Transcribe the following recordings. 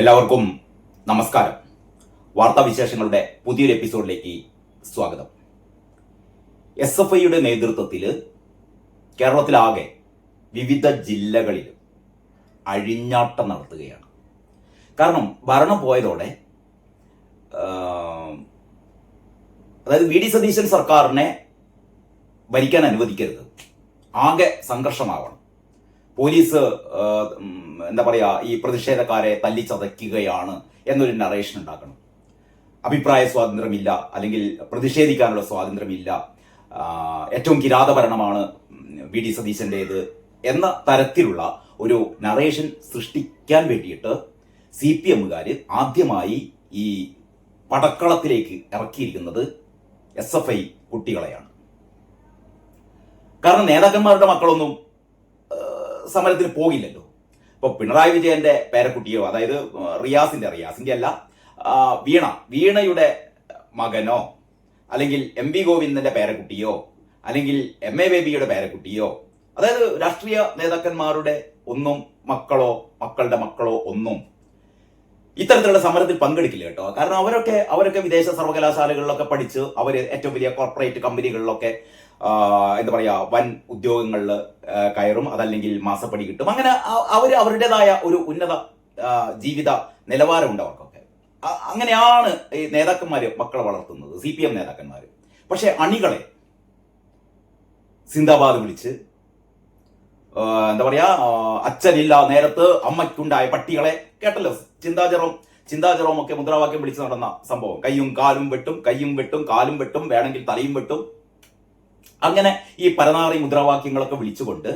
എല്ലാവർക്കും നമസ്കാരം. വാർത്താവിശേഷങ്ങളുടെ പുതിയൊരു എപ്പിസോഡിലേക്ക് സ്വാഗതം. SFIയുടെ നേതൃത്വത്തിൽ കേരളത്തിലാകെ വിവിധ ജില്ലകളിൽ അഴിഞ്ഞാട്ടം നടത്തുകയാണ്. കാരണം ഭരണം പോയതോടെ അതായത് VD സതീശൻ സർക്കാരിനെ ഭരിക്കാൻ അനുവദിക്കരുത്, ആകെ സംഘർഷമാവണം, പോലീസ് ഈ പ്രതിഷേധക്കാരെ തല്ലിച്ചതയ്ക്കുകയാണ് എന്നൊരു നറേഷൻ ഉണ്ടാക്കണം, അഭിപ്രായ സ്വാതന്ത്ര്യമില്ല, അല്ലെങ്കിൽ പ്രതിഷേധിക്കാനുള്ള സ്വാതന്ത്ര്യമില്ല, ഏറ്റവും കിരാതഭരണമാണ് VD സതീശൻ്റേത് എന്ന തരത്തിലുള്ള ഒരു നറേഷൻ സൃഷ്ടിക്കാൻ വേണ്ടിയിട്ട് CPMകാർ ആദ്യമായി ഈ പടക്കളത്തിലേക്ക് ഇറക്കിയിരിക്കുന്നത് SFI കുട്ടികളെയാണ്. കാരണം നേതാക്കന്മാരുടെ മക്കളൊന്നും സമരത്തിന് പോകില്ലല്ലോ. ഇപ്പോൾ പിണറായി വിജയന്റെ പേരക്കുട്ടിയോ, അതായത് റിയാസിന്റെ അല്ല, വീണയുടെ മകനോ, അല്ലെങ്കിൽ MV ഗോവിന്ദന്റെ പേരക്കുട്ടിയോ, അല്ലെങ്കിൽ MA ബേബിയുടെ പേരക്കുട്ടിയോ, അതായത് രാഷ്ട്രീയ നേതാക്കന്മാരുടെ ഒന്നും മക്കളുടെ മക്കളോ ഒന്നും ഇത്തരത്തിലുള്ള സമരത്തിൽ പങ്കെടുക്കില്ല കേട്ടോ. കാരണം അവരൊക്കെ വിദേശ സർവകലാശാലകളിലൊക്കെ പഠിച്ച് അവർ ഏറ്റവും വലിയ കോർപ്പറേറ്റ് കമ്പനികളിലൊക്കെ വൻ ഉദ്യോഗങ്ങളിൽ കയറും, അതല്ലെങ്കിൽ മാസപ്പടി കിട്ടും. അങ്ങനെ അവരുടേതായ ഒരു ഉന്നത ജീവിത നിലവാരമുണ്ട് അവർക്കൊക്കെ. അങ്ങനെയാണ് ഈ നേതാക്കന്മാര് മക്കളെ വളർത്തുന്നത്, CPM നേതാക്കന്മാര്. പക്ഷെ അണികളെ സിന്ദാബാദ് വിളിച്ച് അച്ഛനില്ല നേരത്ത് അമ്മയ്ക്കുണ്ടായ പട്ടികളെ കേട്ടല്ലോ. ചിന്താജെറോം ഒക്കെ മുദ്രാവാക്യം വിളിച്ച് നടന്ന സംഭവം. കയ്യും കാലും വെട്ടും, കാലും വെട്ടും, വേണമെങ്കിൽ തലയും വെട്ടും. അങ്ങനെ ഈ പരനാറി മുദ്രാവാക്യങ്ങളൊക്കെ വിളിച്ചുകൊണ്ട്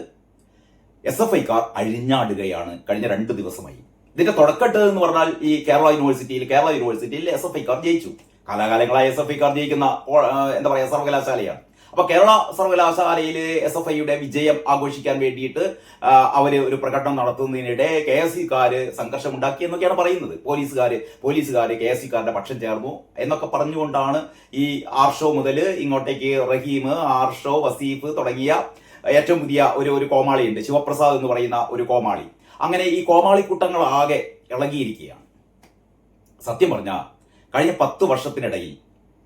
SFIക്കാർ അഴിഞ്ഞാടുകയാണ് കഴിഞ്ഞ 2 ദിവസമായി. ഇതിന്റെ തുടക്കട്ട് എന്ന് പറഞ്ഞാൽ ഈ കേരള യൂണിവേഴ്സിറ്റിയിൽ SFIക്കാർ ജയിച്ചു. കാലാകാലങ്ങളായി SFIക്കാർ ജയിക്കുന്ന സർവകലാശാലയാണ്. അപ്പൊ കേരള സർവകലാശാലയിൽ SFIയുടെ വിജയം ആഘോഷിക്കാൻ വേണ്ടിയിട്ട് അവര് ഒരു പ്രകടനം നടത്തുന്നതിനിടെ KSUക്കാര് സംഘർഷം ഉണ്ടാക്കി എന്നൊക്കെയാണ് പറയുന്നത്. പോലീസുകാര് KSUക്കാരുടെ പക്ഷം ചേർന്നു എന്നൊക്കെ പറഞ്ഞുകൊണ്ടാണ് ഈ ആർഷോ മുതൽ ഇങ്ങോട്ടേക്ക് റഹീം, ആർഷോ, വസീഫ് തുടങ്ങിയ ഏറ്റവും പുതിയ ഒരു കോമാളിയുണ്ട്, ശിവപ്രസാദ് എന്ന് പറയുന്ന ഒരു കോമാളി. അങ്ങനെ ഈ കോമാളിക്കൂട്ടങ്ങൾ ആകെ ഇളകിയിരിക്കുകയാണ്. സത്യം പറഞ്ഞാൽ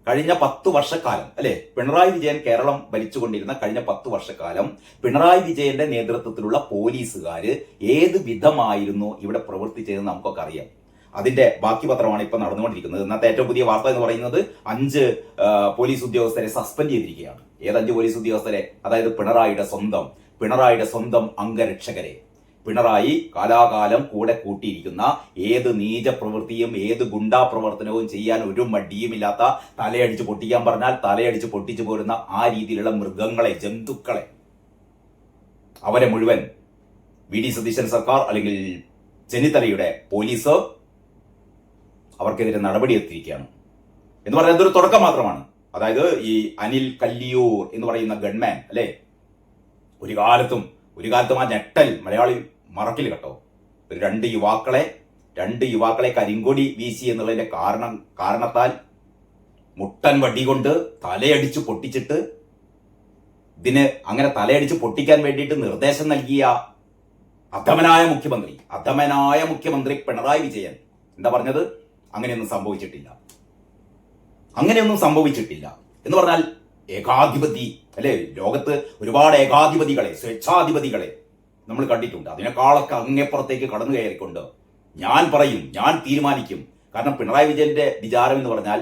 കഴിഞ്ഞ 10 വർഷക്കാലം അല്ലെ, പിണറായി വിജയൻ കേരളം ഭരിച്ചുകൊണ്ടിരുന്ന കഴിഞ്ഞ 10 വർഷക്കാലം പിണറായി വിജയന്റെ നേതൃത്വത്തിലുള്ള പോലീസുകാര് ഏത് വിധമായിരുന്നു ഇവിടെ പ്രവർത്തിച്ചതെന്ന് നമുക്കൊക്കെ അറിയാം. അതിന്റെ ബാക്കി പത്രമാണ് ഇപ്പൊ നടന്നുകൊണ്ടിരിക്കുന്നത്. ഇന്നത്തെ ഏറ്റവും പുതിയ വാർത്ത എന്ന് പറയുന്നത് 5 പോലീസ് ഉദ്യോഗസ്ഥരെ സസ്പെൻഡ് ചെയ്തിരിക്കുകയാണ്. 5 പോലീസ് ഉദ്യോഗസ്ഥരെ? അതായത് പിണറായിയുടെ സ്വന്തം അംഗരക്ഷകരെ. പിണറായി കാലാകാലം കൂടെ കൂട്ടിയിരിക്കുന്ന ഏത് നീചപ്രവൃത്തിയും ഏത് ഗുണ്ടാ പ്രവർത്തനവും ചെയ്യാൻ ഒരു മടിയുമില്ലാത്ത, തലയടിച്ച് പൊട്ടിക്കാൻ പറഞ്ഞാൽ തലയടിച്ച് പൊട്ടിച്ചു പോരുന്ന ആ രീതിയിലുള്ള മൃഗങ്ങളെ, ജന്തുക്കളെ, അവരെ മുഴുവൻ VD സതീശൻ സർക്കാർ അല്ലെങ്കിൽ ചെന്നിത്തലയുടെ പോലീസ് അവർക്കെതിരെ നടപടിയെടുത്തിരിക്കുകയാണ്. എന്ന് പറഞ്ഞാൽ ഇതൊരു തുടക്കം മാത്രമാണ്. അതായത് ഈ അനിൽ കല്ലിയൂർ എന്ന് പറയുന്ന ഗൺമാൻ അല്ലെ, ഒരു കാലത്തും ആ ഞെട്ടൽ മലയാളി മറക്കില്ല കേട്ടോ. 2 യുവാക്കളെ കരിങ്കൊടി വീശി എന്നുള്ളതിന്റെ കാരണത്താൽ മുട്ടൻ വടി കൊണ്ട് തലയടിച്ച് പൊട്ടിച്ചിട്ട്, ഇതിന് അങ്ങനെ തലയടിച്ച് പൊട്ടിക്കാൻ വേണ്ടിയിട്ട് നിർദ്ദേശം നൽകിയ അധമനായ മുഖ്യമന്ത്രി പിണറായി വിജയൻ എന്താ പറഞ്ഞത്? അങ്ങനെയൊന്നും സംഭവിച്ചിട്ടില്ല എന്ന് പറഞ്ഞാൽ ഏകാധിപതി അല്ലെ, ലോകത്ത് ഒരുപാട് ഏകാധിപതികളെ, സ്വേച്ഛാധിപതികളെ നമ്മൾ കണ്ടിട്ടുണ്ട്. അതിനേക്കാളൊക്കെ അങ്ങേപ്പുറത്തേക്ക് കടന്നു കയറിക്കൊണ്ട് ഞാൻ പറയും, ഞാൻ തീരുമാനിക്കും. കാരണം പിണറായി വിജയന്റെ വിചാരം എന്ന് പറഞ്ഞാൽ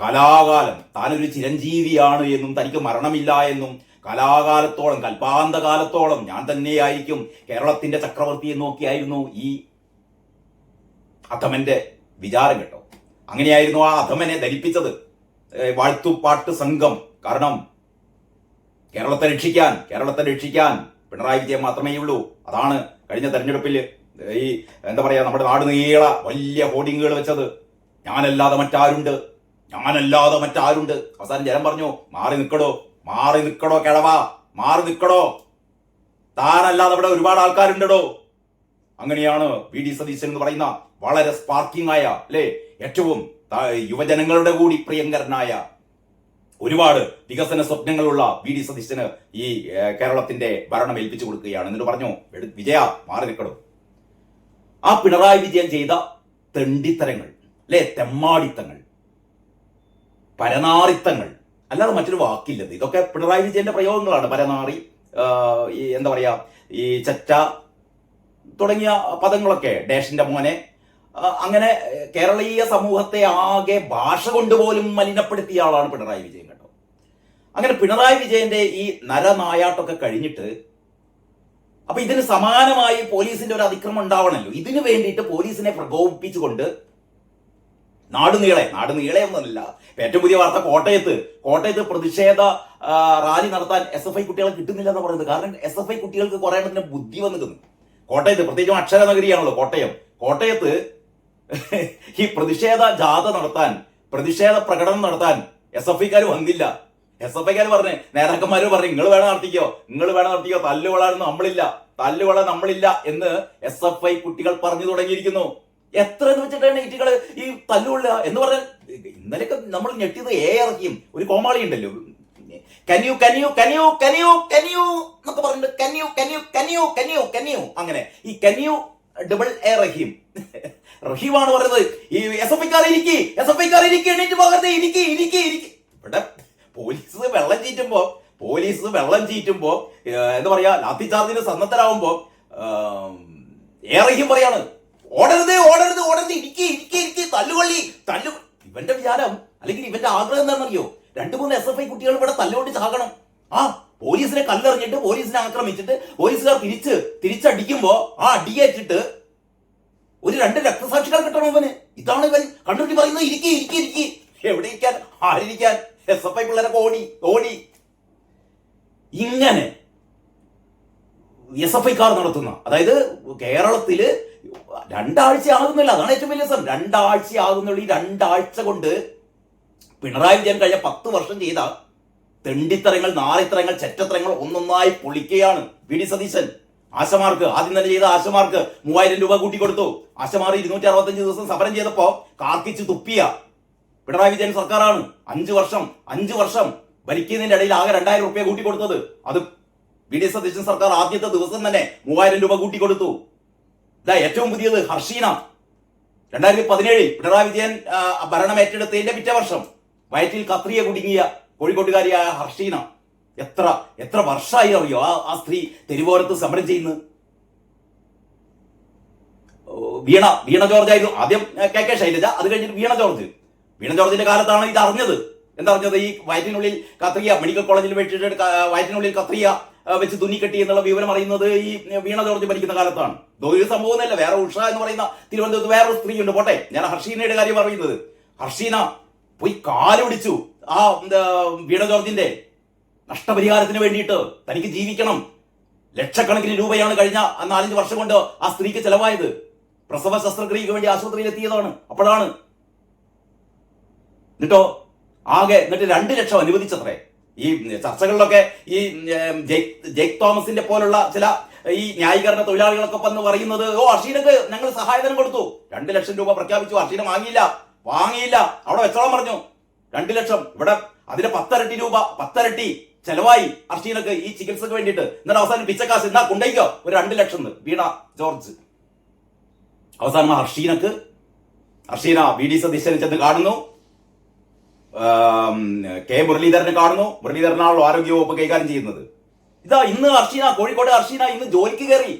കലാകാലം താനൊരു ചിരഞ്ജീവിയാണ് എന്നും തനിക്ക് മരണമില്ല എന്നും കലാകാലത്തോളം, കൽപ്പാന്തകാലത്തോളം ഞാൻ തന്നെയായിരിക്കും കേരളത്തിന്റെ ചക്രവർത്തി എന്നൊക്കെയായിരുന്നു ഈ അധമന്റെ വിചാരം കേട്ടോ. അങ്ങനെയായിരുന്നു ആ അധമനെ ധരിപ്പിച്ചത് വാഴ്ത്തുപാട്ട് സംഘം. കാരണം കേരളത്തെ രക്ഷിക്കാൻ പിണറായി വിജയൻ മാത്രമേ ഉള്ളൂ. അതാണ് കഴിഞ്ഞ തെരഞ്ഞെടുപ്പിൽ ഈ നമ്മുടെ നാട് നീള വലിയ ഹോർഡിങ്ങുകൾ വെച്ചത്. ഞാനല്ലാതെ മറ്റാരുണ്ട്. അവസാനം ജനം പറഞ്ഞു, മാറി നിക്കടോ കിഴവാ, മാറി നിക്കടോ, താനല്ലാതെ അവിടെ ഒരുപാട് ആൾക്കാരുണ്ടോ. അങ്ങനെയാണ് VD സതീശൻ എന്ന് പറയുന്ന വളരെ സ്പാർക്കിംഗ് ആയ അല്ലെ, ഏറ്റവും യുവജനങ്ങളുടെ കൂടി പ്രിയങ്കരനായ, ഒരുപാട് വികസന സ്വപ്നങ്ങളുള്ള VD സതീശന് ഈ കേരളത്തിന്റെ ഭരണം ഏൽപ്പിച്ചു കൊടുക്കുകയാണ്. എന്നിട്ട് പറഞ്ഞു, വിജയ മാറി നിൽക്കണോ. ആ പിണറായി വിജയൻ ചെയ്ത തെണ്ടിത്തരങ്ങൾ, അല്ലെ, തെമ്മാടിത്തങ്ങൾ, പരനാറിത്തങ്ങൾ, അല്ലാതെ മറ്റൊരു വാക്കില്ലത്. ഇതൊക്കെ പിണറായി വിജയന്റെ പ്രയോഗങ്ങളാണ്. പരനാറി, എന്താ പറയാ, ഈ ചച്ച തുടങ്ങിയ പദങ്ങളൊക്കെ, ഡേഷിന്റെ മോനെ, അങ്ങനെ കേരളീയ സമൂഹത്തെ ആകെ ഭാഷ കൊണ്ടുപോലും മലിനപ്പെടുത്തിയ ആളാണ് പിണറായി വിജയൻ കേട്ടോ. അങ്ങനെ പിണറായി വിജയന്റെ ഈ നരനായാട്ടൊക്കെ കഴിഞ്ഞിട്ട് അപ്പൊ ഇതിന് സമാനമായി പോലീസിന്റെ ഒരു അതിക്രമം ഉണ്ടാവണമല്ലോ. ഇതിനു വേണ്ടിയിട്ട് പോലീസിനെ പ്രകോപിപ്പിച്ചുകൊണ്ട് നാടുനീളെ ഒന്നുമല്ല, ഏറ്റവും പുതിയ വാർത്ത കോട്ടയത്ത് പ്രതിഷേധ റാലി നടത്താൻ SFI കുട്ടികളെ കിട്ടുന്നില്ല എന്ന് പറയുന്നത്. കാരണം SFI കുട്ടികൾക്ക് കുറെ എണ്ണത്തിന് ബുദ്ധി വന്നു നിൽക്കുന്നു. കോട്ടയത്ത്, പ്രത്യേകിച്ചും അക്ഷര നഗരിയാണല്ലോ കോട്ടയത്ത് ഈ പ്രതിഷേധ ജാഥ നടത്താൻ, പ്രതിഷേധ പ്രകടനം നടത്താൻ SFIക്കാർ വന്നില്ല. SFIക്കാർ പറഞ്ഞ്, നേതാക്കന്മാര് പറഞ്ഞു, നിങ്ങൾ വേണം നടത്തിക്കോ, തല്ലുകൊള്ളാൻ നമ്മളില്ല എന്ന് SFI കുട്ടികൾ പറഞ്ഞു തുടങ്ങിയിരിക്കുന്നു. എത്ര എന്ന് വെച്ചിട്ടാണ് കുട്ടികള് ഈ തല്ലുകൊള്ളുക എന്ന് പറഞ്ഞാൽ, ഇന്നലെയൊക്കെ നമ്മൾ ഞെട്ടിയത് ഇറക്കിയും ഒരു കോമാളി ഉണ്ടല്ലോ, കനിയു എന്നൊക്കെ പറഞ്ഞിട്ട് കനിയു, അങ്ങനെ ഈ കനിയു റഹീമാണ് പറയുന്നത്, ഈ SFIക്കാർ ഇരിക്കി എണീറ്റ് പോകരുത്, ഇരിക്കി. ഇവിടെ പോലീസ് വെള്ളം ചീറ്റുമ്പോ എന്താ പറയാ, ലാത്തി ചാർജിന് സന്നദ്ധരാകുമ്പോ റഹീം പറയാണ്, ഓടരുത്, ഇരിക്കി, തല്ലു. ഇവന്റെ വിചാരം അല്ലെങ്കിൽ ഇവന്റെ ആഗ്രഹം എന്താണെന്നറിയോ, 2-3 SFI കുട്ടികൾ ഇവിടെ തല്ലുകൊണ്ട് ചാകണം. പോലീസിനെ കല്ലെറിഞ്ഞിട്ട്, പോലീസിനെ ആക്രമിച്ചിട്ട്, പോലീസുകാർ തിരിച്ചടിക്കുമ്പോ ആ അടിയേറ്റിട്ട് ഒരു 2 രക്തസാക്ഷികൾ കിട്ടണം ഇവന്. ഇതാണ് ഇവൻ കണ്ണൂരി പറയുന്നത്, ഇരിക്കി. എവിടെ ഇരിക്കാൻ, ആരിരിക്കാൻ? SFI പിള്ളേരൊക്കെ ഓടി. ഇങ്ങനെ SFIക്കാർ നടത്തുന്ന, അതായത് കേരളത്തില് 2 ആഴ്ച ആകുന്നില്ല, അതാണ് ഏറ്റവും വലിയ രസം. 2 ആഴ്ച ആകുന്നുള്ള ഈ 2 ആഴ്ച കൊണ്ട് പിണറായി വിജയൻ കഴിഞ്ഞ 10 വർഷം ചെയ്ത തെണ്ടിത്തരങ്ങൾ, നാറിത്തരങ്ങൾ, ചെറ്റത്തരങ്ങൾ ഒന്നൊന്നായി പൊളിക്കുകയാണ് VD സതീശൻ. ആശമാർക്ക് ആദ്യം തന്നെ ചെയ്ത ആശമാർക്ക് 3000 രൂപ കൂട്ടിക്കൊടുത്തു. ആശമാർ 265 ദിവസം സമരം ചെയ്തപ്പോ കാർക്കിച്ച് തുപ്പിയ പിണറായി വിജയൻ സർക്കാരാണ്. 5 വർഷം ഭരിക്കുന്നതിന്റെ ഇടയിൽ ആകെ 2000 രൂപ കൂട്ടിക്കൊടുത്തത്. അത് VD സതീശൻ സർക്കാർ ആദ്യത്തെ ദിവസം തന്നെ 3000 രൂപ കൂട്ടിക്കൊടുത്തു. ഏറ്റവും പുതിയത് ഹർഷീന, 2017 പിണറായി വിജയൻ ഭരണം ഏറ്റെടുത്തതിന്റെ പിറ്റേ വർഷം വയറ്റിൽ കത്രിയ കുടുങ്ങിയ കോഴിക്കോട്ടുകാരിയായ ഹർഷീന. എത്ര വർഷമായി അറിയോ ആ സ്ത്രീ തെരുവോരത്ത് സമരം ചെയ്യുന്നത്. വീണ ജോർജ് ആയിരുന്നു ആദ്യം, KK ശൈലജ, അത് കഴിഞ്ഞിട്ട് വീണ ജോർജിന്റെ കാലത്താണ് ഇത് അറിഞ്ഞത്. എന്തറിഞ്ഞത്? ഈ വയറ്റിനുള്ളിൽ കത്രിയ, മെഡിക്കൽ കോളേജിൽ വെച്ചിട്ട് വയറ്റിനുള്ളിൽ കത്രിയ വെച്ച് തുന്നിക്കെട്ടി എന്നുള്ള വിവരം അറിയുന്നത് ഈ വീണ ജോർജ് ഭരിക്കുന്ന കാലത്താണ്. ഒരു സംഭവമൊന്നുമല്ല. വേറെ ഉഷ എന്ന് പറയുന്ന തിരുവനന്തപുരത്ത് വേറൊരു സ്ത്രീ ഉണ്ട്. പോട്ടെ, ഞാൻ ഹർഷീനയുടെ കാര്യം പറയുന്നത്. ഹർഷീന പോയി കാലുപിടിച്ചു ആ വീണ ജോർജിന്റെ നഷ്ടപരിഹാരത്തിന് വേണ്ടിയിട്ട്. തനിക്ക് ജീവിക്കണം. ലക്ഷക്കണക്കിന് രൂപയാണ് കഴിഞ്ഞ 4-5 വർഷം കൊണ്ട് ആ സ്ത്രീക്ക് ചെലവായത്. പ്രസവ ശസ്ത്രക്രിയക്ക് വേണ്ടി ആശുപത്രിയിൽ എത്തിയതാണ്. അപ്പോഴാണ് എന്നിട്ട് 2 ലക്ഷം അനുവദിച്ചത്രേ. ഈ ചർച്ചകളിലൊക്കെ ഈ ജെയ്ക് തോമസിന്റെ പോലുള്ള ചില ഈ ന്യായീകരണ തൊഴിലാളികളൊക്കെ വന്ന് പറയുന്നത്, ഹർഷീനക്ക് ഞങ്ങൾ സഹായധനം കൊടുത്തു, 2 ലക്ഷം രൂപ പ്രഖ്യാപിച്ചു. ഹർഷീന വാങ്ങിയില്ല. അവിടെ വെച്ചോളം പറഞ്ഞു. 2 ലക്ഷം, ഇവിടെ അതിന്റെ 10 ഇരട്ടി ചെലവായി ഹർഷീനക്ക് ഈ ചികിത്സക്ക് വേണ്ടിയിട്ട്. എന്നിട്ട് അവസാനം പിച്ചക്കാശ് എന്നാ കൊണ്ടേക്കോ ഒരു 2 ലക്ഷം വീണ ജോർജ്. അവസാനം ഹർഷീന VD സതീശനെ ചെന്ന് കാണുന്നു, K മുരളീധരനെ കാണുന്നു. മുരളീധരനാണല്ലോ ആരോഗ്യവകുപ്പ് കൈകാര്യം ചെയ്യുന്നത്. ഇന്ന് കോഴിക്കോട് ഹർഷീന ഇന്ന് ജോലിക്ക് കയറി,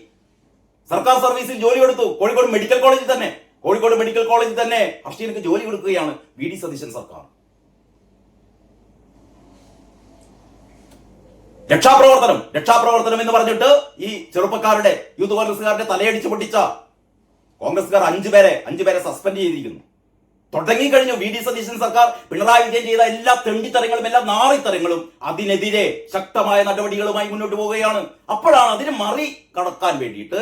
സർക്കാർ സർവീസിൽ ജോലി കൊടുത്തു. കോഴിക്കോട് മെഡിക്കൽ കോളേജിൽ തന്നെ ഹർഷീനക്ക് ജോലി കൊടുക്കുകയാണ് VD സതീശൻ സർക്കാർ. രക്ഷാപ്രവർത്തനം എന്ന് പറഞ്ഞിട്ട് ഈ ചെറുപ്പക്കാരുടെ, യൂത്ത് കോൺഗ്രസുകാരുടെ തലയടിച്ച് പൊട്ടിച്ച കോൺഗ്രസുകാർ 5 പേരെ സസ്പെൻഡ് ചെയ്തിരിക്കുന്നു. തുടങ്ങിക്കഴിഞ്ഞു VD സതീശൻ സർക്കാർ പിണറായി വിജയൻ ചെയ്ത എല്ലാ തെണ്ടിത്തരങ്ങളും, എല്ലാ നാറിത്തരങ്ങളും. അതിനെതിരെ ശക്തമായ നടപടികളുമായി മുന്നോട്ട് പോവുകയാണ്. അപ്പോഴാണ് അതിന് മറികടക്കാൻ വേണ്ടിയിട്ട്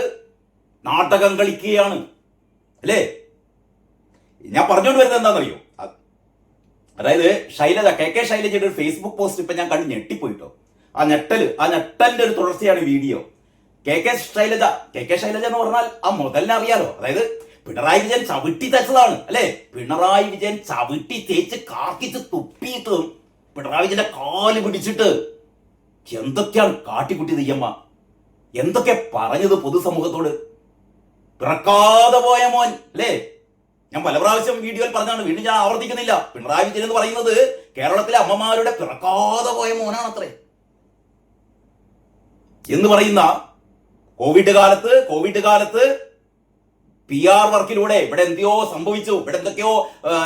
നാടകം കളിക്കുകയാണ്, അല്ലേ? ഞാൻ പറഞ്ഞുകൊണ്ട് വരുന്നത് എന്താണെന്നറിയോ? അതായത് KK ശൈലജയുടെ ഒരു ഫേസ്ബുക്ക് പോസ്റ്റ് ഇപ്പൊ ഞാൻ കണ്ട് ഞെട്ടിപ്പോയിട്ടോ. ആ ഞെട്ടലിന്റെ ഒരു തുടർച്ചയാണ് വീഡിയോ. KK ശൈലജ എന്ന് പറഞ്ഞാൽ ആ മുതലിനെ അറിയാലോ. അതായത് പിണറായി വിജയൻ ചവിട്ടി തേച്ചതാണ്, അല്ലെ? പിണറായി വിജയൻ ചവിട്ടി തേച്ച് കാർക്കിച്ച് തുപ്പിയിട്ടും പിണറായി വിജയന്റെ കാല് പിടിച്ചിട്ട് എന്തൊക്കെയാണ് കാട്ടിക്കുട്ടിയത് ഈ അമ്മ, എന്തൊക്കെ പറഞ്ഞത് പൊതുസമൂഹത്തോട്. പിറക്കാതെ പോയ മോൻ അല്ലേ? ഞാൻ പല പ്രാവശ്യം വീഡിയോയിൽ പറഞ്ഞാണ്, വീണ്ടും ഞാൻ ആവർത്തിക്കുന്നില്ല. പിണറായി വിജയൻ എന്ന് പറയുന്നത് കേരളത്തിലെ അമ്മമാരുടെ പിറക്കാതെ പോയ മോനാണത്രേ. എന്ന് പറയുന്ന കോവിഡ് കാലത്ത് PR വർക്കിലൂടെ ഇവിടെ എന്തെയോ സംഭവിച്ചു, ഇവിടെ എന്തൊക്കെയോ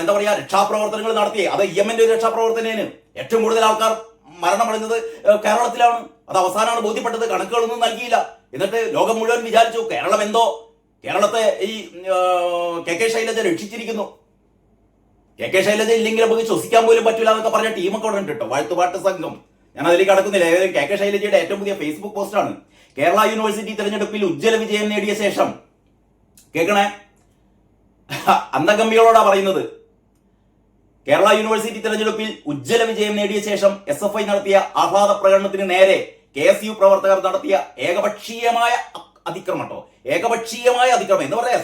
എന്താ പറയാ രക്ഷാപ്രവർത്തനങ്ങൾ നടത്തി. അത് EMന്റെ ഒരു രക്ഷാപ്രവർത്തനത്തിന് ഏറ്റവും കൂടുതൽ ആൾക്കാർ മരണമടഞ്ഞത് കേരളത്തിലാണ്. അത് അവസാനമാണ് ബോധ്യപ്പെട്ടത്. കണക്കുകളൊന്നും നൽകിയില്ല. എന്നിട്ട് ലോകം മുഴുവൻ വിചാരിച്ചു കേരളത്തെ ഈ KK ശൈലജ രക്ഷിച്ചിരിക്കുന്നു. KK ശൈലജ ഇല്ലെങ്കിൽ നമുക്ക് ശ്വസിക്കാൻ പോലും പറ്റില്ല എന്നൊക്കെ പറഞ്ഞ ടീമൊക്കെ അവിടെ ഉണ്ട് കേട്ടോ, വാഴ്ത്തുപാട്ട് സംഘം. ഞാൻ അതിലേക്ക് കടക്കുന്നില്ല. KK ശൈലജയുടെ ഏറ്റവും പുതിയ ഫേസ്ബുക്ക് പോസ്റ്റാണ്. കേരള യൂണിവേഴ്സിറ്റി തെരഞ്ഞെടുപ്പിൽ ഉജ്ജ്വല വിജയം നേടിയ ശേഷം, കേൾക്കണേ, അന്തംഗമ്മികളോടാ പറയുന്നത്. കേരള യൂണിവേഴ്സിറ്റി തെരഞ്ഞെടുപ്പിൽ ഉജ്ജ്വല വിജയം നേടിയ ശേഷം SFI നടത്തിയ ആഹ്ലാദ പ്രകടനത്തിന് നേരെ KSU പ്രവർത്തകർ നടത്തിയ ഏകപക്ഷീയമായ അതിക്രമം എന്ന് പറയാ.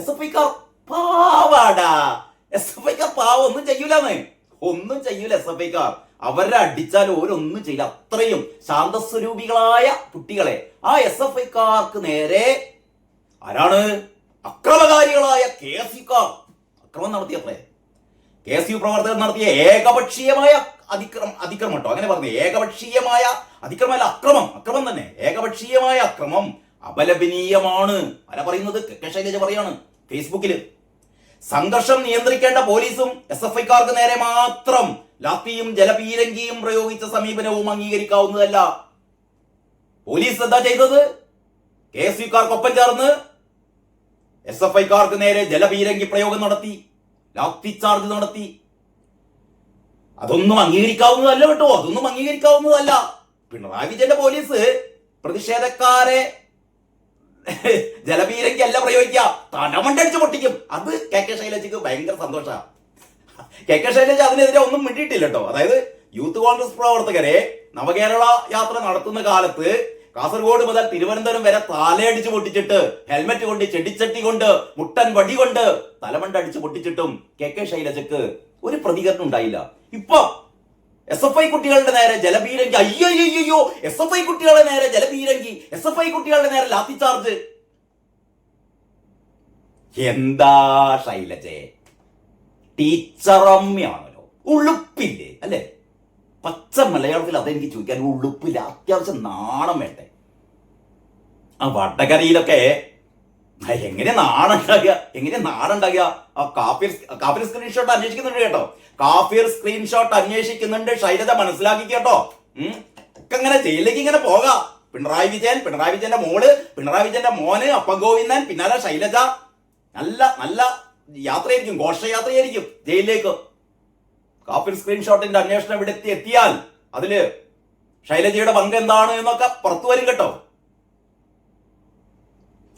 SFIക്കാർ പാവാടാ. SFIക്കാർ പാവം, ഒന്നും ചെയ്യൂല SFIക്കാർ. അവരെ അടിച്ചാൽ ഓരൊന്നും ചെയ്യില്ല. അത്രയും ശാന്തസ്വരൂപികളായ കുട്ടികളെ ആ SFIക്കാർക്ക് നേരെ ആരാണ്? അക്രമകാരികളായ KSUക്കാർ അക്രമം നടത്തിയത്രേ. KSU പ്രവർത്തകർ നടത്തിയ ഏകപക്ഷീയമായ അതിക്രമം കേട്ടോ, അങ്ങനെ പറഞ്ഞു. ഏകപക്ഷീയമായ അതിക്രമമല്ല, അക്രമം തന്നെ. ഏകപക്ഷീയമായ അക്രമം അപലപനീയമാണ്. ആരാ പറയുന്നത്? KK ശൈലജ പറയാണ് ഫേസ്ബുക്കില്. സംഘർഷം നിയന്ത്രിക്കേണ്ട പോലീസും SFIക്കാർക്ക് നേരെ മാത്രം ലാത്തിയും ജലപീരങ്കിയും പ്രയോഗിച്ച സമീപനവും അംഗീകരിക്കാവുന്നതല്ല. പോലീസ് എന്താ ചെയ്തത്? KSUക്കാർക്കൊപ്പം ചേർന്ന് SFIക്കാർക്ക് നേരെ ജലപീരങ്കി പ്രയോഗം നടത്തി, ലാത്തി ചാർജ് നടത്തി. അതൊന്നും അംഗീകരിക്കാവുന്നതല്ല കേട്ടോ, അതൊന്നും അംഗീകരിക്കാവുന്നതല്ല. പിണറായി വിജയന്റെ പോലീസ് പ്രതിഷേധക്കാരെ ജലപീരങ്കി അല്ല പ്രയോഗിക്കുക, തലമണ്ടടിച്ച് പൊട്ടിക്കും. അത് KK ശൈലജയ്ക്ക് ഭയങ്കര സന്തോഷമാണ്. KK ശൈലജ അതിനെതിരെ ഒന്നും മിണ്ടിയിട്ടില്ല കേട്ടോ. അതായത് യൂത്ത് കോൺഗ്രസ് പ്രവർത്തകരെ നവകേരള യാത്ര നടത്തുന്ന കാലത്ത് കാസർഗോഡ് മുതൽ തിരുവനന്തപുരം വരെ താലയടിച്ച് പൊട്ടിച്ചിട്ട്, ഹെൽമെറ്റ് കൊണ്ട്, ചെടിച്ചട്ടി കൊണ്ട്, മുട്ടൻ വടി കൊണ്ട് തലമണ്ടടിച്ച് പൊട്ടിച്ചിട്ടും KK ശൈലജക്ക് ഒരു പ്രതികരണം ഉണ്ടായില്ല. ഇപ്പൊ SFI കുട്ടികളുടെ നേരെ ജലപീരങ്കി, അയ്യോ SFI കുട്ടികളുടെ നേരെ ജലപീരങ്കി, SFI കുട്ടികളുടെ നേരെ ലാത്തി ചാർജ്. എന്താ ശൈലജയെ, ടീച്ചറമ്മയാണല്ലോ, ഉളുപ്പില്ലേ അല്ലെ? പച്ച മലയാളത്തിൽ അതെനിക്ക് ചോദിക്കാൻ, ഉളുപ്പില്ല, അത്യാവശ്യം നാണം വേണ്ടേ? ആ വടകരയിലൊക്കെ എങ്ങനെ നാടുണ്ടാകുക? ആ കാഫിർ സ്ക്രീൻഷോട്ട് അന്വേഷിക്കുന്നുണ്ട് കേട്ടോ, സ്ക്രീൻഷോട്ട് അന്വേഷിക്കുന്നുണ്ട്. ശൈലജ മനസ്സിലാക്കി കേട്ടോ. ഒക്കെ ഇങ്ങനെ ജയിലിലേക്ക് ഇങ്ങനെ പോകാം. പിണറായി വിജയന്റെ മോള്, പിണറായി വിജയന്റെ മോന് അപ്പൻ ഗോവിന്ദൻ, പിന്നാലെ ശൈലജ. നല്ല യാത്രയായിരിക്കും, ഘോഷയാത്രയായിരിക്കും ജയിലിലേക്ക്. കാഫിർ സ്ക്രീൻഷോട്ടിന്റെ അന്വേഷണം ഇവിടെ എത്തിയാൽ അതില് ശൈലജയുടെ പങ്ക് എന്താണ് എന്നൊക്കെ പുറത്തു വരും കേട്ടോ.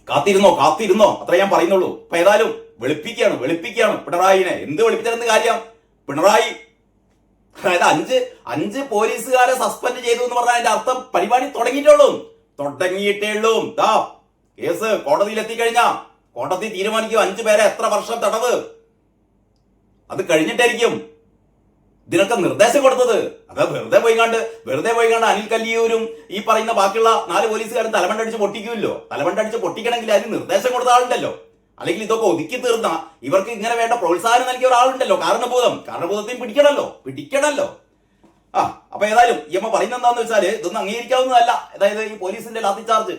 കാത്തിരുന്നോ അത്ര ഞാൻ പറയുന്നുള്ളൂ. അപ്പൊ ഏതായാലും വെളുപ്പിക്കുകയാണ് പിണറായിനെ. എന്ത് വെളുപ്പിച്ചെന്ന് കാര്യം? പിണറായി അതായത് അഞ്ച് പോലീസുകാരെ സസ്പെൻഡ് ചെയ്തു എന്ന് പറഞ്ഞാൽ അതിന്റെ അർത്ഥം പരിപാടി തുടങ്ങിയിട്ടേ ഉള്ളൂ. കേസ് കോടതിയിൽ എത്തിക്കഴിഞ്ഞാ കോടതി തീരുമാനിക്കും 5 പേരെ എത്ര വർഷം തടവ്. അത് കഴിഞ്ഞിട്ടായിരിക്കും ഇതിനൊക്കെ നിർദ്ദേശം കൊടുത്തത്. അത് വെറുതെ പോയിക്കാണ്ട് അനിൽ കല്ലിയൂരും ഈ പറയുന്ന ബാക്കിയുള്ള 4 പോലീസുകാരും തലമണ്ടടിച്ച് പൊട്ടിക്കുമല്ലോ. തലമണ്ടടിച്ച് പൊട്ടിക്കണമെങ്കിൽ അതിന് നിർദ്ദേശം കൊടുത്ത ആളുണ്ടല്ലോ. അല്ലെങ്കിൽ ഇതൊക്കെ ഒതുക്കി തീർന്ന ഇവർക്ക് ഇങ്ങനെ വേണ്ട പ്രോത്സാഹനം നൽകിയ ഒരാളുണ്ടല്ലോ. കാരണഭൂതത്തെയും പിടിക്കണല്ലോ. അപ്പൊ ഏതായാലും ഇമ്മ പറയുന്നത് എന്താന്ന് വെച്ചാല് ഇതൊന്നും അംഗീകരിക്കാവുന്നതല്ല. അതായത് ഈ പോലീസിന്റെ ലാത്തി ചാർജ്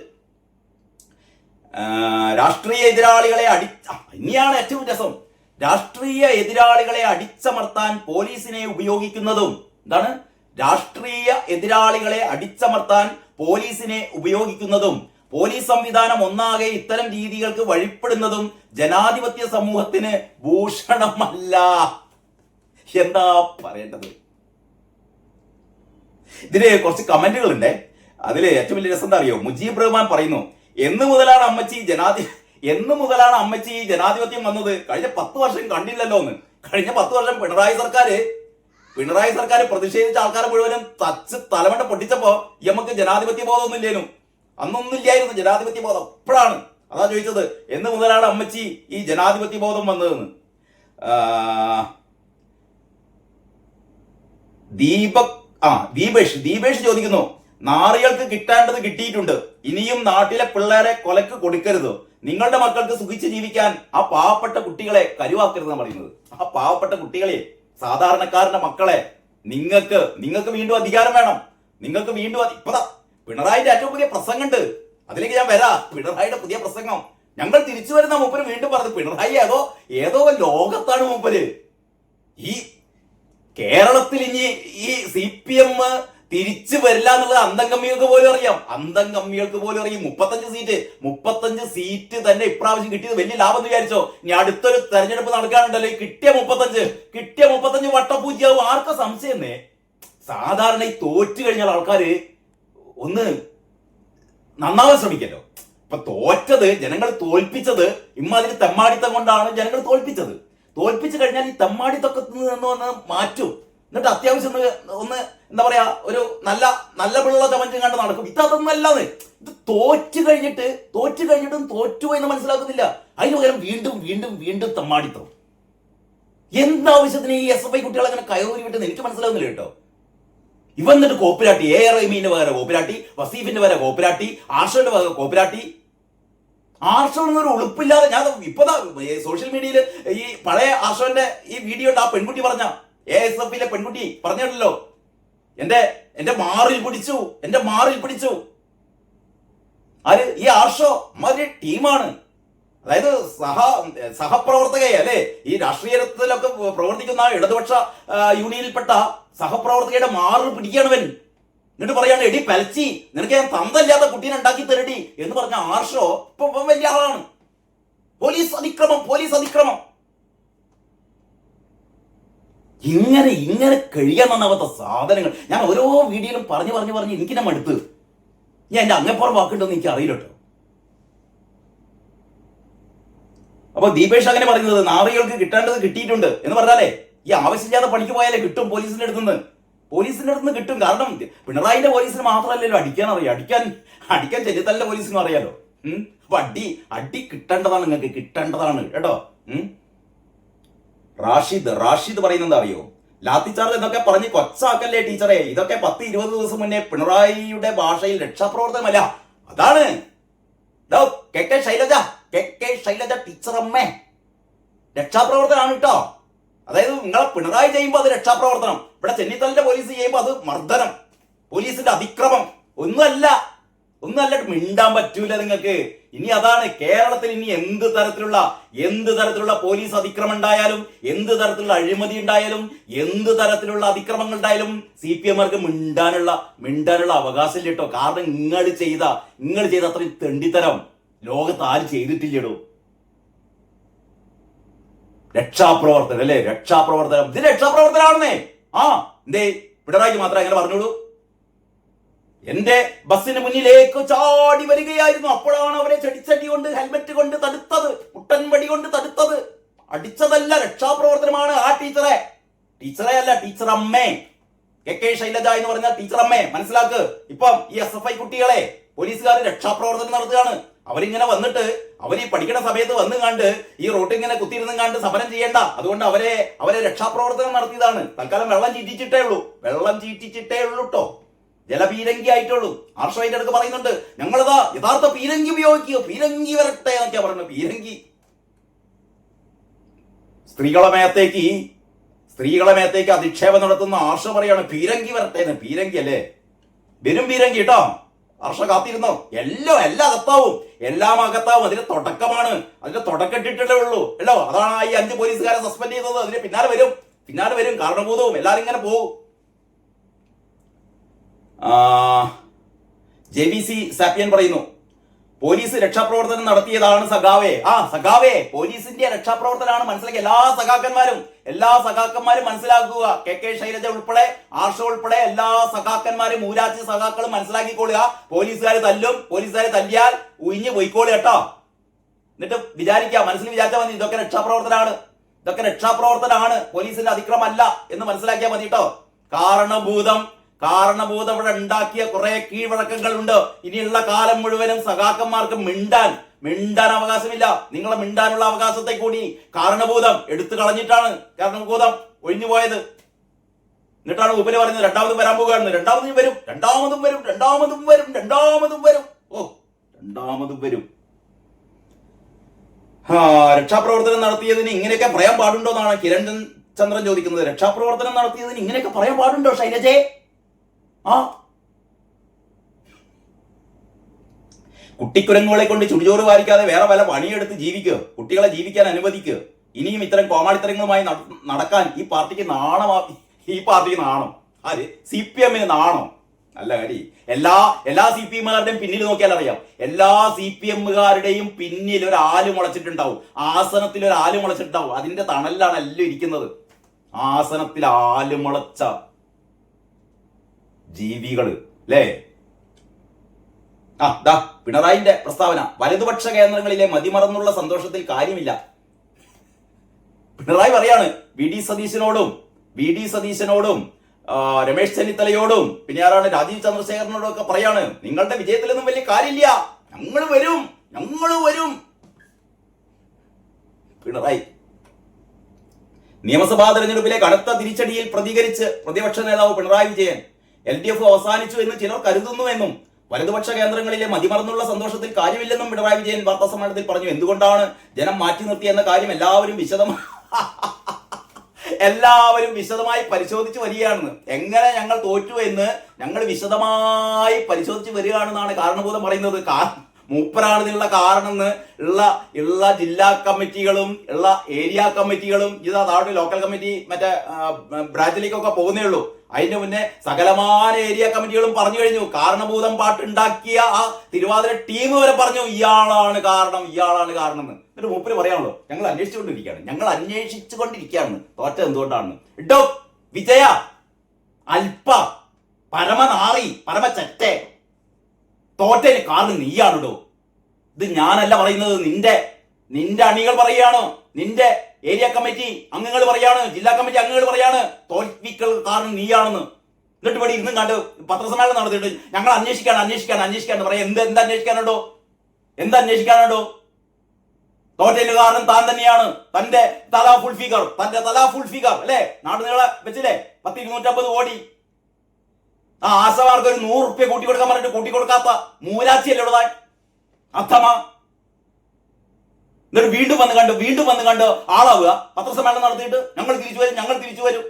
രാഷ്ട്രീയ എതിരാളികളെ ഇനിയാണ് ഏറ്റവും രസം. രാഷ്ട്രീയ എതിരാളികളെ അടിച്ചമർത്താൻ പോലീസിനെ ഉപയോഗിക്കുന്നതും എന്താണ്? രാഷ്ട്രീയ എതിരാളികളെ അടിച്ചമർത്താൻ പോലീസിനെ ഉപയോഗിക്കുന്നതും പോലീസ് സംവിധാനം ഒന്നാകെ ഇത്തരം രീതികൾക്ക് വഴിപ്പെടുന്നതും ജനാധിപത്യ സമൂഹത്തിന് ഭൂഷണമല്ല. എന്താ പറയേണ്ടത്? ഇതില് കുറച്ച് കമന്റുകൾ ഉണ്ട്. അതില് ഏറ്റവും വലിയ രസം എന്താ അറിയോ? മുജീബ് റഹ്മാൻ പറയുന്നു, എന്ന് മുതലാണ് അമ്മച്ചി ജനാധിപത്യം വന്നത്? കഴിഞ്ഞ 10 വർഷം കണ്ടില്ലല്ലോ എന്ന്. കഴിഞ്ഞ 10 വർഷം പിണറായി സർക്കാർ പ്രതിഷേധിച്ച ആൾക്കാരെ മുഴുവനും തലമണ്ട പൊട്ടിച്ചപ്പോ നമുക്ക് ജനാധിപത്യ ബോധമൊന്നും ഇല്ലേനും. അന്നൊന്നും ഇല്ലായിരുന്നു ജനാധിപത്യ ബോധം. ഇപ്പോഴാണ്. അതാ ചോദിച്ചത്, എന്ന് മുതലാണ് അമ്മച്ചി ഈ ജനാധിപത്യ ബോധം വന്നതെന്ന്. ദീപേഷ് ചോദിക്കുന്നു, നാറികൾക്ക് കിട്ടേണ്ടത് കിട്ടിയിട്ടുണ്ട്, ഇനിയും നാട്ടിലെ പിള്ളേരെ കൊലക്ക് കൊടുക്കരുത്. നിങ്ങളുടെ മക്കൾക്ക് സുഖിച്ച് ജീവിക്കാൻ ആ പാവപ്പെട്ട കുട്ടികളെ കരുവാക്കരുതെന്ന് പറയുന്നത്. ആ പാവപ്പെട്ട കുട്ടികളെ, സാധാരണക്കാരന്റെ മക്കളെ നിങ്ങൾക്ക് വീണ്ടും അധികാരം വേണം. നിങ്ങൾക്ക് വീണ്ടും ഇപ്പതാ പിണറായിന്റെ ഏറ്റവും പുതിയ പ്രസംഗമുണ്ട്, അതിലേക്ക് ഞാൻ വരാം. പിണറായിയുടെ പുതിയ പ്രസംഗം ഞങ്ങൾ തിരിച്ചു വരുന്ന മൂപ്പര് വീണ്ടും പറഞ്ഞു. പിണറായി ഏതോ ലോകത്താണ് മൂപ്പര്. ഈ കേരളത്തിൽ ഇനി ഈ CPM തിരിച്ചു വരില്ല എന്നുള്ളത് അന്തംകമ്മികൾക്ക് പോലും അറിയാം. 35 സീറ്റ് തന്നെ ഇപ്രാവശ്യം കിട്ടിയത് വലിയ ലാഭം എന്ന് വിചാരിച്ചോ? ഇനി അടുത്തൊരു തെരഞ്ഞെടുപ്പ് നടക്കാനുണ്ടല്ലോ, കിട്ടിയ 35 വട്ടപ്പൂജ്യാവും. ആർക്കാ സംശയമേ? സാധാരണ ഈ തോറ്റു കഴിഞ്ഞാൽ ആൾക്കാര് ഒന്ന് നന്നാവാൻ ശ്രമിക്കല്ലോ. ഇപ്പൊ തോറ്റത്, ജനങ്ങൾ തോൽപ്പിച്ചത് ഇമ്മാതിരി തെമ്മാടിത്തം കൊണ്ടാണ് ജനങ്ങൾ തോൽപ്പിച്ചത്. തോൽപ്പിച്ചു കഴിഞ്ഞാൽ ഈ തെമ്മാടിത്തക്കത്ത് നിന്ന് മാറ്റും. എന്നിട്ട് അത്യാവശ്യം ഒന്ന് എന്താ പറയാ, ഒരു നല്ല പിള്ള ചമഞ്ചും കണ്ട് നടക്കും. ഇതൊന്നും അല്ലാതെ ഇത് തോറ്റു കഴിഞ്ഞിട്ടും തോറ്റു എന്ന് മനസ്സിലാക്കുന്നില്ല. അതിന് പകരം വീണ്ടും തെമ്മാടിത്തം. എന്താവശ്യത്തിന് ഈ SFI കുട്ടികളെ അങ്ങനെ കയറൂരി വിട്ടെന്ന് എനിക്ക് മനസ്സിലാവുന്നില്ല കേട്ടോ. എന്നിട്ട് കോപ്പിരാട്ടി, AR റഹീമിന്റെ പകരം കോപ്പിരാട്ടി, വസീഫിന്റെ പകരം കോപ്പിരാട്ടി, ആർഷോന്റെ പകരം കോപ്പിരാട്ടി. ആർഷോന്നൊരു ഉളുപ്പില്ലാതെ, ഞാൻ ഇപ്പതാ സോഷ്യൽ മീഡിയയിൽ ഈ പഴയ ആർഷോന്റെ ഈ വീഡിയോ ഉണ്ട്. ആ പെൺകുട്ടി പറഞ്ഞ ASFയിലെ പെൺകുട്ടി പറഞ്ഞല്ലോ, എന്റെ മാറിൽ പിടിച്ചു. ആര്? ഈ ആർഷോ അമ്മാതിരി ടീമാണ്. അതായത് സഹപ്രവർത്തകയെ ഈ രാഷ്ട്രീയത്തിലൊക്കെ പ്രവർത്തിക്കുന്ന ഇടതുപക്ഷ യൂണിയനിൽപ്പെട്ട സഹപ്രവർത്തകയുടെ മാറിൽ പിടിക്കണവൻ. എന്നിട്ട് പറയാണ്, എടി പലച്ചി, നിനക്ക് ഞാൻ തന്തല്ലാത്ത കുട്ടീനെ ഉണ്ടാക്കി തരടി എന്ന് പറഞ്ഞ ആർഷോ ഇപ്പൊ വലിയ ആളാണ്. പോലീസ് അതിക്രമം. ഇങ്ങനെ കഴിയാൻ നന്നാവാത്ത സാധനങ്ങൾ ഞാൻ ഓരോ വീഡിയോയിലും പറഞ്ഞു എനിക്കിനെ മടുത്ത്. ഞാൻ എന്റെ അങ്ങേപ്പുറം വാക്കുണ്ടോന്ന് എനിക്ക് അറിയില്ല കേട്ടോ. അപ്പൊ ദീപേഷ് അങ്ങനെ പറയുന്നത് നാറികൾക്ക് കിട്ടേണ്ടത് കിട്ടിയിട്ടുണ്ട് എന്ന് പറഞ്ഞാലേ, ഈ ആവശ്യമില്ലാത്ത പണിക്ക് പോയാലേ കിട്ടും. പോലീസിന്റെ അടുത്തുനിന്ന് കിട്ടും. കാരണം പിണറായിന്റെ പോലീസിന് മാത്രമല്ലല്ലോ അടിക്കാൻ അറിയാം. അടിക്കാൻ ചെന്നിത്തലിന്റെ പോലീസിനും അറിയാലോ. അപ്പൊ അടി കിട്ടേണ്ടതാണ്, നിങ്ങൾക്ക് കിട്ടേണ്ടതാണ് കേട്ടോ. റാഷിദ് പറയുന്നത് അറിയോ? ലാത്തി ചാർജ് എന്നൊക്കെ പറഞ്ഞ് കൊച്ചാക്കല്ലേ ടീച്ചറെ. ഇതൊക്കെ 10-20 ദിവസം മുന്നേ പിണറായിയുടെ ഭാഷയിൽ രക്ഷാപ്രവർത്തനമല്ല. അതാണ് കെ ശൈലജ ടീച്ചറമ്മേ, രക്ഷാപ്രവർത്തനാണ് കേട്ടോ. അതായത് നിങ്ങളെ പിണറായി ചെയ്യുമ്പോൾ അത് രക്ഷാപ്രവർത്തനം, ഇവിടെ ചെന്നിത്തലിന്റെ പോലീസ് ചെയ്യുമ്പോൾ അത് മർദ്ദനം, പോലീസിന്റെ അതിക്രമം. ഒന്നുമല്ല മിണ്ടാൻ പറ്റൂല നിങ്ങൾക്ക്. ഇനി അതാണ് കേരളത്തിൽ. ഇനി എന്ത് തരത്തിലുള്ള പോലീസ് അതിക്രമം ഉണ്ടായാലും, എന്ത് തരത്തിലുള്ള അഴിമതി ഉണ്ടായാലും, എന്ത് തരത്തിലുള്ള അതിക്രമങ്ങൾ ഉണ്ടായാലും CPMമാർക്ക് മിണ്ടാനുള്ള അവകാശം കേട്ടോ. കാരണം നിങ്ങൾ ചെയ്ത അത്രയും തെണ്ടിത്തരം ലോകത്ത് ആരും ചെയ്തിട്ടില്ലടോ. രക്ഷാപ്രവർത്തനം അല്ലേ? ഇത് രക്ഷാപ്രവർത്തനാണെന്നേ. എന്തേ പിണറായിക്ക് മാത്രമേ അങ്ങനെ പറഞ്ഞോളൂ? എന്റെ ബസ്സിന് മുന്നിലേക്ക് ചാടി വരികയായിരുന്നു. അപ്പോഴാണ് അവരെ ചെടിച്ചടി കൊണ്ട്, ഹെൽമെറ്റ് കൊണ്ട് തടുത്തത്, മുട്ടൻവടി കൊണ്ട് തടുത്തത്. അടിച്ചതല്ല, രക്ഷാപ്രവർത്തനമാണ്. ആ ടീച്ചറെ അല്ല, ടീച്ചറമ്മേ. കെ ശൈലജ എന്ന് പറഞ്ഞാൽ ടീച്ചറമ്മേ. മനസ്സിലാക്ക്. ഇപ്പം ഈ SFI കുട്ടികളെ പോലീസുകാർ രക്ഷാപ്രവർത്തനം നടത്തുകയാണ്. അവരിങ്ങനെ വന്നിട്ട്, അവര് ഈ പഠിക്കുന്ന സമയത്ത് വന്നു കണ്ട് ഈ റോട്ടിൽ ഇങ്ങനെ കുത്തിയിരുന്നും കണ്ട് സമരം ചെയ്യേണ്ട, അതുകൊണ്ട് അവരെ രക്ഷാപ്രവർത്തനം നടത്തിയതാണ്. തൽക്കാലം വെള്ളം ചീറ്റിച്ചിട്ടേ ഉള്ളൂ കേട്ടോ. ജലപീരങ്കി ആയിട്ടുള്ളൂ. ആർഷോയുടെ അടുത്ത് പറയുന്നുണ്ട്, ഞങ്ങളിതാ യഥാർത്ഥ പീരങ്കി ഉപയോഗിക്കുക, പീരങ്കി വരട്ടെ എന്നൊക്കെയാ പറയുന്നത്. പീരങ്കി സ്ത്രീകളെ മേത്തേക്ക് അധിക്ഷേപം നടത്തുന്ന ആർഷ പറയാണ് പീരങ്കി വരട്ടെ എന്ന്. പീരങ്കി അല്ലേ? വരും പീരങ്കി കേട്ടോ. ആർഷ കാത്തിരുന്നോ? എല്ലാ അകത്താവും. അതിന്റെ തുടക്കമാണ്. അതിന്റെ തുടക്കട്ടിട്ടേ ഉള്ളൂ അല്ലോ. അതാണ് ഈ 5 പോലീസുകാരെ സസ്പെൻഡ് ചെയ്തത്. അതിന് പിന്നാലെ വരും കാരണഭൂതവും എല്ലാരും ഇങ്ങനെ പോകും. JBC സാപ്പിയൻ പറയുന്നു, പോലീസ് രക്ഷാപ്രവർത്തനം നടത്തിയതാണ് സഖാവേ. പോലീസിന്റെ രക്ഷാപ്രവർത്തനമാണ്. മനസ്സിലാക്കിയ എല്ലാ സഖാക്കന്മാരും മനസ്സിലാക്കുക. കെ ശൈലജ ഉൾപ്പെടെ, ആർഷ ഉൾപ്പെടെ എല്ലാ സഖാക്കന്മാരും, മൂരാച്ചി സഖാക്കളും മനസ്സിലാക്കിക്കൊള്ളുക. പോലീസുകാർ തല്ലിയാൽ ഉയിഞ്ഞു പോയിക്കോളൂ കേട്ടോ. എന്നിട്ട് മനസ്സിൽ വിചാരിച്ചാൽ മതി, ഇതൊക്കെ രക്ഷാപ്രവർത്തനമാണ്, പോലീസിന്റെ അതിക്രമമല്ല എന്ന് മനസ്സിലാക്കിയാൽ മതി കേട്ടോ. കാരണഭൂതം ഇവിടെ ഉണ്ടാക്കിയ കുറെ കീഴ്വഴക്കങ്ങളുണ്ട്. ഇനിയുള്ള കാലം മുഴുവനും സഖാക്കന്മാർക്ക് മിണ്ടാൻ അവകാശമില്ല. നിങ്ങളെ മിണ്ടാനുള്ള അവകാശത്തെ കൂടി കാരണഭൂതം എടുത്തു കളഞ്ഞിട്ടാണ് ഒഴിഞ്ഞു പോയത്. എന്നിട്ടാണ് ഉപരി പറയുന്നത് രണ്ടാമതും വരാൻ പോകുകയാണ്. രണ്ടാമതും വരും. രക്ഷാപ്രവർത്തനം നടത്തിയതിന് ഇങ്ങനെയൊക്കെ പറയാൻ പാടുണ്ടോ എന്നാണ് കിരൺ ചന്ദ്രൻ ചോദിക്കുന്നത്. രക്ഷാപ്രവർത്തനം നടത്തിയതിന് ഇങ്ങനെയൊക്കെ പറയാൻ പാടുണ്ടോ ശൈലജയെ? ആ കുട്ടിക്കുരങ്ങുകളെ കൊണ്ട് ചുടിചോറ് വാരിക്കാതെ വേറെ പല പണിയെടുത്ത് ജീവിക്കുക, കുട്ടികളെ ജീവിക്കാൻ അനുവദിക്കുക. ഇനിയും ഇത്തരം കോമാളിത്തരങ്ങളുമായി നടക്കാൻ ഈ പാർട്ടിക്ക് നാണം. ആര്? CPM-ന് നാണം. അല്ല കാര്യം, എല്ലാ CPM-കാരുടെയും പിന്നിൽ നോക്കിയാൽ അറിയാം, എല്ലാ CPM-കാരുടെയും പിന്നിൽ ഒരു ആല് മുളച്ചിട്ടുണ്ടാവും, ആസനത്തിൽ ഒരു ആല് മുളച്ചിട്ടുണ്ടാവും. അതിന്റെ തണലിലാണ് എല്ലാം ഇരിക്കുന്നത്. ആസനത്തിൽ ആല് മുളച്ച ജീവികള് അല്ലേ? പിണറായിന്റെ പ്രസ്താവന, വലതുപക്ഷ കേന്ദ്രങ്ങളിലെ മതിമറന്നുള്ള സന്തോഷത്തിൽ കാര്യമില്ല. പിണറായി പറയാണ് വി ഡി സതീശനോടും രമേശ് ചെന്നിത്തലയോടും പിന്നെ ആരാണ് രാജീവ് ചന്ദ്രശേഖരനോടും ഒക്കെ പറയാണ്, നിങ്ങളുടെ വിജയത്തിലൊന്നും വലിയ കാര്യമില്ല, ഞങ്ങൾ വരും. പിണറായി നിയമസഭാ തെരഞ്ഞെടുപ്പിലെ കടുത്ത തിരിച്ചടിയിൽ പ്രതികരിച്ച് പ്രതിപക്ഷ നേതാവ് പിണറായി വിജയൻ LDF അവസാനിച്ചു എന്ന് ചിലർ കരുതുന്നുവെന്നും വലതുപക്ഷ കേന്ദ്രങ്ങളിലെ മതിമറന്നുള്ള സന്തോഷത്തിൽ കാര്യമില്ലെന്നും പിണറായി വിജയൻ വാർത്താസമ്മേളനത്തിൽ പറഞ്ഞു. എന്തുകൊണ്ടാണ് ജനം മാറ്റി നിർത്തിയെന്ന കാര്യം എല്ലാവരും വിശദമായി പരിശോധിച്ച് വരികയാണെന്ന്. എങ്ങനെ ഞങ്ങൾ തോറ്റു എന്ന് ഞങ്ങൾ വിശദമായി പരിശോധിച്ച് വരികയാണെന്നാണ് കാരണഭൂതം പറയുന്നത്. മൂപ്പരാണ് ഇതിനുള്ള കാരണം എന്ന് ഉള്ള ജില്ലാ കമ്മിറ്റികളും ഉള്ള ഏരിയ കമ്മിറ്റികളും താഴെ ലോക്കൽ കമ്മിറ്റി മറ്റേ ബ്രാഞ്ചിലേക്കൊക്കെ പോകുന്നേ ഉള്ളൂ. അതിന്റെ മുന്നേ സകലമാന ഏരിയ കമ്മിറ്റികളും പറഞ്ഞു കഴിഞ്ഞു. കാരണഭൂതം പാട്ടുണ്ടാക്കിയ ആ തിരുവാതിര ടീം വരെ പറഞ്ഞു ഇയാളാണ് കാരണം എന്ന്. എന്നിട്ട് മൂപ്പര് പറയാണല്ലോ, ഞങ്ങൾ അന്വേഷിച്ചുകൊണ്ടിരിക്കുകയാണ് തോറ്റ എന്തുകൊണ്ടാണെന്ന്. ഇട്ടോ വിജയ അൽപ്പ പരമനാറി പരമച്ചറ്റെ, തോറ്റന് കാരണം നീയാണിടോ. ഇത് ഞാനല്ല പറയുന്നത്, നിന്റെ അണികൾ പറയുകയാണ്, നിന്റെ ഏരിയ കമ്മിറ്റി അംഗങ്ങൾ പറയാണ്, ജില്ലാ കമ്മിറ്റി അംഗങ്ങൾ പറയാണ് തോൽവികൾ കാരണം നീയാണെന്ന്. എന്നിട്ട് ഇവിടെ ഇന്നും കണ്ട് പത്രസമ്മേളനം നടത്തിയിട്ട് ഞങ്ങൾ അന്വേഷിക്കാൻ പറയാം. എന്ത് അന്വേഷിക്കാനുണ്ടോ? തോറ്റന് കാരണം താൻ തന്നെയാണ്. തന്റെ തല ഫുൾ ഫിഗർ അല്ലെ? നാട് നീളെ വെച്ചില്ലേ 250 കോടി. ആ ആശമാർക്ക് ഒരു 100 റുപ്യ കൂട്ടിക്കൊടുക്കാൻ പറഞ്ഞിട്ട് കൂട്ടിക്കൊടുക്കാത്ത മൂരാച്ചിയല്ലേ ഉള്ളതാ അർത്ഥമാ. എന്നിട്ട് വീണ്ടും വന്ന് കണ്ട് ആളാവുക. പത്രസമ്മേളനം നടത്തിയിട്ട് ഞങ്ങൾ തിരിച്ചു വരും.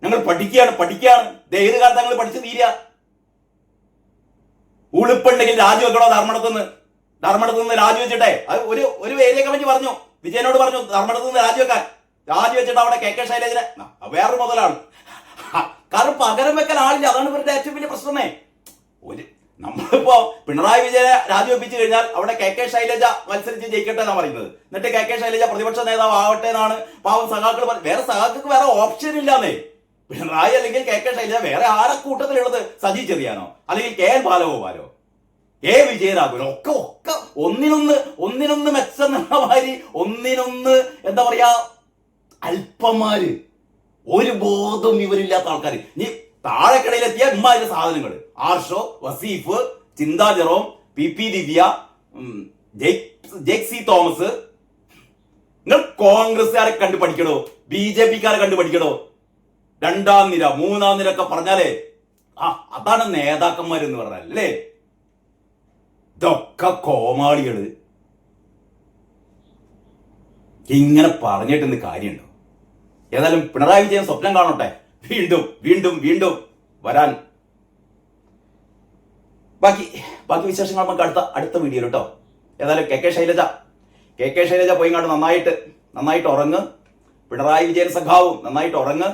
ഞങ്ങൾ പഠിക്കുകയാണ്. ഏത് കാലത്ത് ഞങ്ങൾ പഠിച്ചു തീരുക? ഉളുപ്പുണ്ടെങ്കിൽ രാജിവെക്കണോ? ധർമ്മടത്തുനിന്ന് രാജിവെച്ചിട്ടെ അത് ഒരു ഏരിയ കമ്മിറ്റി പറഞ്ഞു, വിജയനോട് പറഞ്ഞു ധർമ്മടത്തുനിന്ന് രാജിവെച്ചിട്ട് അവിടെ KK ശൈലജനെ വേറൊരു മുതലാണ്. കാരണം പകരം വെക്കാൻ ആളില്ല. അതാണ് ഇവരുടെ ഏറ്റവും വലിയ പ്രശ്നമേ. നമ്മളിപ്പോ പിണറായി വിജയനെ രാജിവെപ്പിച്ചു കഴിഞ്ഞാൽ അവിടെ KK ശൈലജ മത്സരിച്ച് ജയിക്കട്ടെ എന്നാണ് പറയുന്നത്. എന്നിട്ട് KK ശൈലജ പ്രതിപക്ഷ നേതാവ് ആവട്ടെ എന്നാണ് പാവം സഖാക്കൾ. സഖാക്കൾക്ക് വേറെ ഓപ്ഷൻ ഇല്ലാന്നേ. പിണറായി അല്ലെങ്കിൽ KK ശൈലജ, വേറെ ആരെ കൂട്ടത്തിലുള്ളത്? സജി ചെറിയാനോ അല്ലെങ്കിൽ KN ബാലഗോപാലോ വിജയരാഘവനോ? ഒക്കെ ഒന്നിനൊന്ന് മെച്ചെന്നുള്ള മാതിരി ഒന്നിനൊന്ന് എന്താ പറയാ അല്പന്മാര്, ഒരു ബോധവും ഇവരില്ലാത്ത ആൾക്കാർ. ഇനി താഴെക്കടയിലെത്തിയ ഇമ്മാതിരി സാധനങ്ങൾ, ആർഷോ, വസീഫ്, ചിന്താ ജെറോം, PP ദിവ്യ, ജെക്സി തോമസ്. നിങ്ങൾ കോൺഗ്രസ്സുകാരെ കണ്ടു പഠിക്കണോ? BJPക്കാരെ കണ്ടു പഠിക്കണോ? 2ാം നിര 3ാം നിര ഒക്കെ പറഞ്ഞാലേ അതാണ് നേതാക്കന്മാരെന്ന് പറഞ്ഞാൽ അല്ലേ? ഇതൊക്കെ കോമാളികള്. ഇങ്ങനെ പറഞ്ഞിട്ട് കാര്യമുണ്ടോ? ഏതായാലും പിണറായി വിജയൻ സ്വപ്നം കാണട്ടെ, വീണ്ടും വരാൻ. ബാക്കി വിശേഷങ്ങൾ നമുക്ക് അടുത്ത വീഡിയോ കേട്ടോ. ഏതായാലും KK ശൈലജ പോയി കണ്ട് നന്നായിട്ട് ഉറങ്ങ്. പിണറായി വിജയൻ സഖാവും നന്നായിട്ട് ഉറങ്ങ്.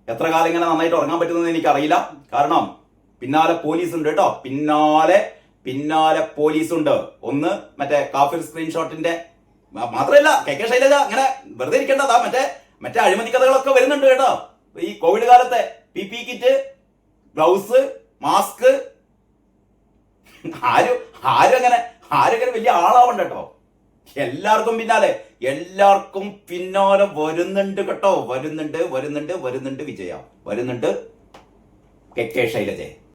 എത്ര കാലം ഇങ്ങനെ നന്നായിട്ട് ഉറങ്ങാൻ പറ്റുന്നതെന്ന് എനിക്കറിയില്ല. കാരണം പിന്നാലെ പോലീസ് ഉണ്ട് കേട്ടോ. പിന്നാലെ പോലീസുണ്ട്. ഒന്ന് മറ്റേ കാഫിർ സ്ക്രീൻഷോട്ടിന്റെ മാത്രമല്ല, KK ശൈലജ അങ്ങനെ വെറുതെ ഇരിക്കേണ്ടതാ. മറ്റേ അഴിമതി കഥകളൊക്കെ വരുന്നുണ്ട് കേട്ടോ. ഈ കോവിഡ് കാലത്തെ PP കിറ്റ്, ഗ്ലൗസ്, മാസ്ക്, ആരും അങ്ങനെ വലിയ ആളാവണ്ട കേട്ടോ. എല്ലാവർക്കും പിന്നാലെ വരുന്നുണ്ട് കേട്ടോ. വരുന്നുണ്ട് വിജയ, വരുന്നുണ്ട് KK ശൈലജ.